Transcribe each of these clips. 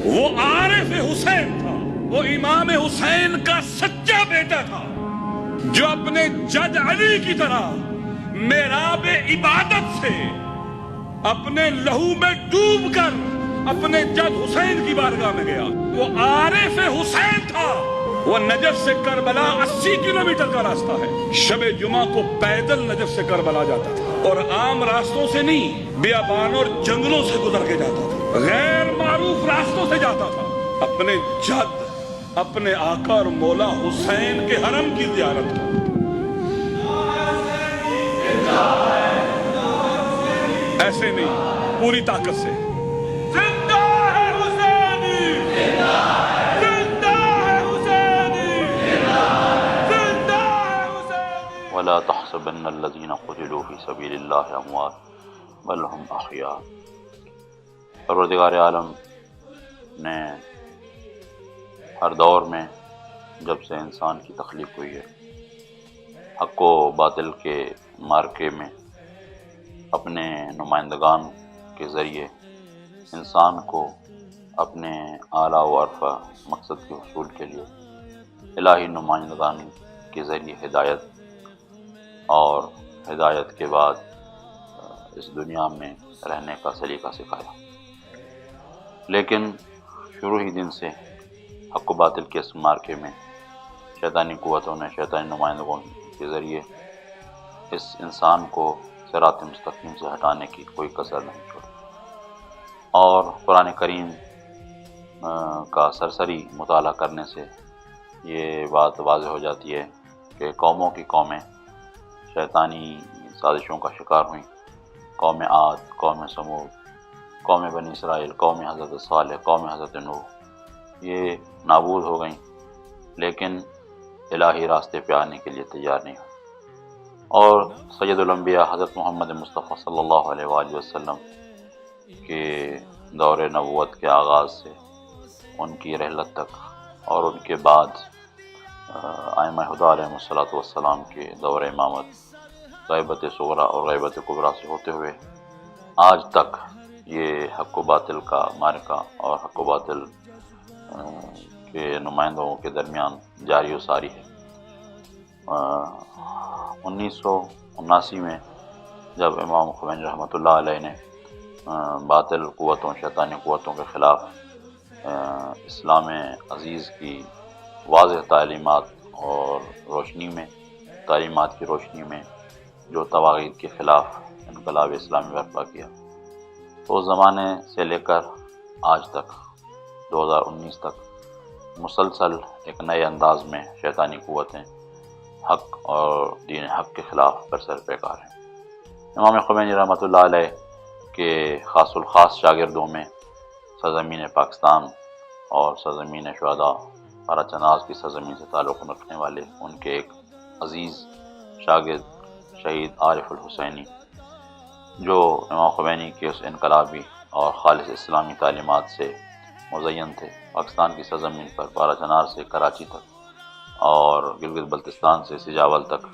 وہ عارف حسین تھا، وہ امام حسین کا سچا بیٹا تھا، جو اپنے جد علی کی طرح محراب عبادت سے اپنے لہو میں ڈوب کر اپنے جد حسین کی بارگاہ میں گیا۔ وہ عارف حسین تھا۔ وہ نجف سے کربلا 80 کلومیٹر کا راستہ ہے۔ شب جمعہ کو پیدل نجف سے کربلا جاتا تھا، اور عام راستوں سے نہیں، بیابانوں اور جنگلوں سے گزر کے جاتا تھا، غیر معروف راستوں سے جاتا تھا، اپنے جد، اپنے آقا اور مولا حسین کے حرم کی زیارت کو۔ ایسے نہیں، پوری طاقت سے زندہ ہے حسینی، زندہ ہے حسینی، زندہ ہے حسینی۔ ولا تحسبن الذين قتلوا في سبيل الله اموات بل هم احياء۔ پروردگار عالم نے ہر دور میں جب سے انسان کی تخلیق ہوئی ہے، حق و باطل کے مارکے میں اپنے نمائندگان کے ذریعے انسان کو اپنے اعلیٰ و ارفع مقصد کے حصول کے لیے الہی نمائندگان کے ذریعے ہدایت، اور ہدایت کے بعد اس دنیا میں رہنے کا سلیقہ سکھایا۔ لیکن شروع ہی دن سے حق و باطل کے اس مارکے میں شیطانی قوتوں نے، شیطانی نمائندگوں کے ذریعے اس انسان کو صراط مستقیم سے ہٹانے کی کوئی کسر نہیں چھوڑی، اور قرآن کریم کا سرسری مطالعہ کرنے سے یہ بات واضح ہو جاتی ہے کہ قوموں کی قومیں شیطانی سازشوں کا شکار ہوئیں۔ قوم عاد، قوم سمود، قوم بنی اسرائیل، قوم حضرت صالح، قوم حضرت نوح، یہ نابود ہو گئیں، لیکن الہی راستے پہ آنے کے لیے تیار نہیں ہوئی۔ اور سید الانبیاء حضرت محمد مصطفیٰ صلی اللہ علیہ وآلہ وسلم کے دور نبوت کے آغاز سے ان کی رحلت تک، اور ان کے بعد ائمہ خدا علیہ الصلوۃ والسلام کے دور امامت غیبت صغریٰ اور غیبت کبریٰ سے ہوتے ہوئے آج تک یہ حق و باطل کا معرکہ اور حق و باطل کے نمائندوں کے درمیان جاری و ساری ہے۔ 1979 میں جب امام خمینی رحمۃ اللہ علیہ نے باطل قوتوں، شیطانی قوتوں کے خلاف اسلام عزیز کی واضح تعلیمات اور تعلیمات کی روشنی میں جو طواغیت کے خلاف انقلاب اسلامی برپا کیا، تو اس زمانے سے لے کر آج تک 2019 تک مسلسل ایک نئے انداز میں شیطانی قوتیں حق اور دین حق کے خلاف برسر پیکار ہیں۔ امام خمینی رحمۃ اللہ علیہ کے خاص الخاص شاگردوں میں سرزمین پاکستان اور سرزمین شہداء پارا چناز کی سرزمین سے تعلق رکھنے والے ان کے ایک عزیز شاگرد شہید عارف الحسینی، جو امام خمینی کے اس انقلابی اور خالص اسلامی تعلیمات سے مزین تھے، پاکستان کی سرزمین پر پارا چنار سے کراچی تک اور گلگت بلتستان سے سجاول تک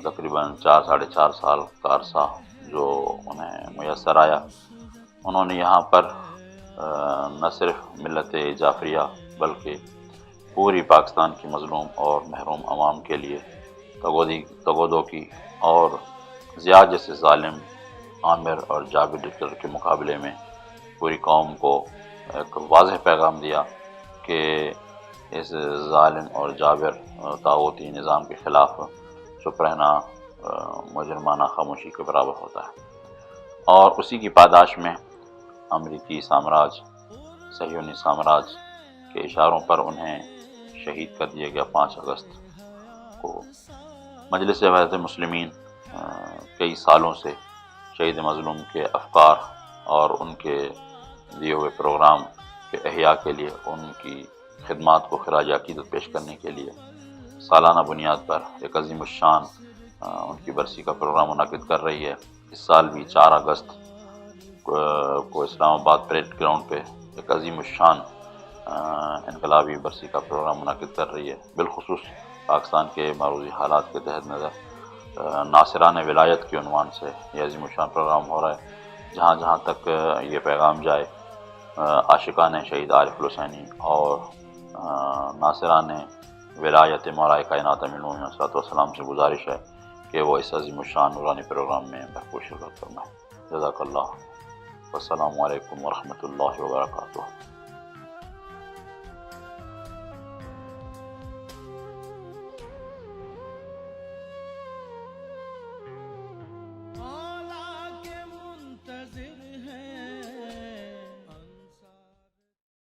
تقریباً 4-4.5 سال کا عرصہ جو انہیں میسر آیا، انہوں نے یہاں پر نہ صرف ملت جعفریہ بلکہ پوری پاکستان کی مظلوم اور محروم عوام کے لیے تگودو کی، اور زیاد جیسے ظالم عامر اور جابر ڈکٹر کے مقابلے میں پوری قوم کو ایک واضح پیغام دیا کہ اس ظالم اور جابر طاغوتی نظام کے خلاف چپ رہنا مجرمانہ خاموشی کے برابر ہوتا ہے۔ اور اسی کی پاداش میں امریکی سامراج، صہیونی سامراج کے اشاروں پر انہیں شہید کر دیا گیا 5 اگست کو۔ مجلس وحدت المسلمین کئی سالوں سے شہید مظلوم کے افکار اور ان کے دیے ہوئے پروگرام کے احیاء کے لیے، ان کی خدمات کو خراج عقیدت پیش کرنے کے لیے سالانہ بنیاد پر ایک عظیم الشان ان کی برسی کا پروگرام منعقد کر رہی ہے۔ اس سال بھی 4 اگست کو اسلام آباد پریڈ گراؤنڈ پہ ایک عظیم الشان انقلابی برسی کا پروگرام منعقد کر رہی ہے۔ بالخصوص پاکستان کے معروضی حالات کے تحت نظر ناصران ولایت کے عنوان سے یہ عظیم الشان پروگرام ہو رہا ہے، جہاں جہاں تک یہ پیغام جائے عاشقان شہید عارف الحسینی اور ناصران ولایت مولا کائنات امین المومنین علیہ الصلوۃ والسلام سے گزارش ہے کہ وہ اس عظیم الشان نورانی پروگرام میں بھرپور شرکت فرمائیں۔ جزاک اللہ، والسلام علیکم ورحمۃ اللہ وبرکاتہ۔